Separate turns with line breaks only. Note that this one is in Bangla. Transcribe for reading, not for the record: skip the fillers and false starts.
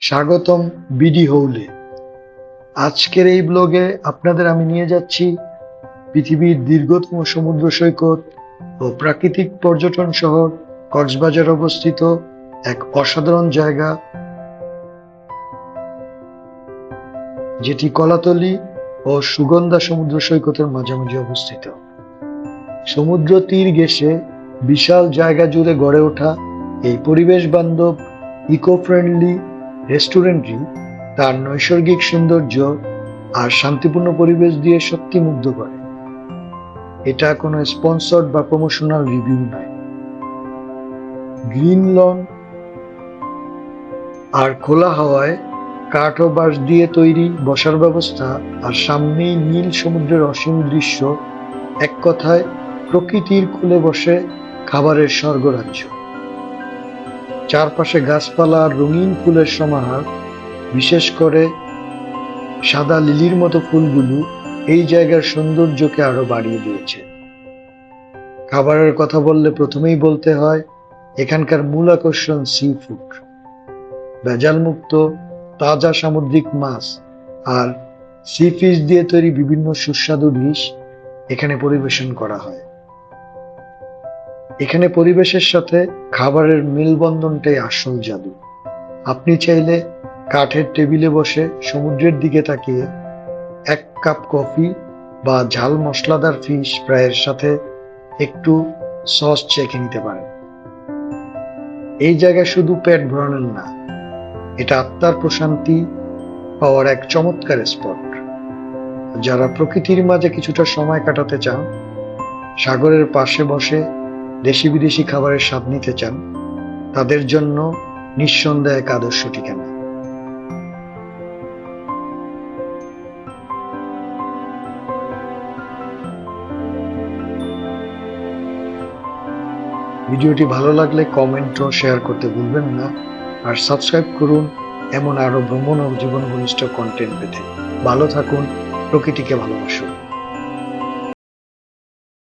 স্বাগতম বিডি হৌলে। আজকের এই ব্লগে আপনাদের আমি নিয়ে যাচ্ছি পৃথিবীর দীর্ঘতম সমুদ্র সৈকত ও প্রাকৃতিক পর্যটন শহর কক্সবাজার অবস্থিত এক অসাধারণ জায়গা, যেটি কলাতলি ও সুগন্ধা সমুদ্র সৈকতের মাঝামাঝি অবস্থিত। সমুদ্র তীর ঘেঁষে বিশাল জায়গা জুড়ে গড়ে ওঠা এই পরিবেশ বান্ধব ইকো ফ্রেন্ডলি রেস্টুরেন্টটি তার নৈসর্গিক সৌন্দর্য আর শান্তিপূর্ণ পরিবেশ দিয়ে সত্যি মুগ্ধ করে। এটা কোনো স্পন্সর্ড বা প্রমোশনাল রিভিউ নয়। গ্রিন লন আর খোলা হাওয়ায় কাঠ ও বাঁশ দিয়ে তৈরি বসার ব্যবস্থা আর সামনেই নীল সমুদ্রের অসীম দৃশ্য, এক কথায় প্রকৃতির কোলে বসে খাবারের স্বর্গরাজ্য। চারপাশে গাছপালা আর রঙিন ফুলের সমাহার, বিশেষ করে সাদা লিলির মতো ফুলগুলো এই জায়গার সৌন্দর্যকে আরো বাড়িয়ে দিয়েছে। খাবারের কথা বললে প্রথমেই বলতে হয় এখানকার মূল আকর্ষণ সি ফুড। ভেজাল মুক্ত তাজা সামুদ্রিক মাছ আর সি ফিশ দিয়ে তৈরি বিভিন্ন সুস্বাদু ডিশ এখানে পরিবেশন করা হয়। এখানে পরিবেশের সাথে খাবারের মেলবন্ধনটাই আসল জাদু। আপনি চাইলে কাঠের টেবিলে বসে সমুদ্রের দিকে তাকিয়ে এক কাপ কফি বা ঝাল মশলাদার ফিশ ফ্রাইয়ের সাথে একটু সস চেখে নিতে পারেন। এই জায়গা শুধু পেট ভরানোর না, এটা আত্মার প্রশান্তি পাওয়ার এক চমৎকার স্পট। যারা প্রকৃতির মাঝে কিছুটা সময় কাটাতে চান, সাগরের পাশে বসে দেশি বিদেশি খাবারের স্বাদ নিতে চান, তাদের জন্য নিঃসন্দেহে এক আদর্শ ঠিকানা। ভিডিওটি ভালো লাগলে কমেন্ট ও শেয়ার করতে ভুলবেন না, আর সাবস্ক্রাইব করুন এমন আরো ভ্রমণ ও জীবন ঘনিষ্ঠ কন্টেন্ট পেতে। ভালো থাকুন, প্রকৃতিকে ভালোবাসুন।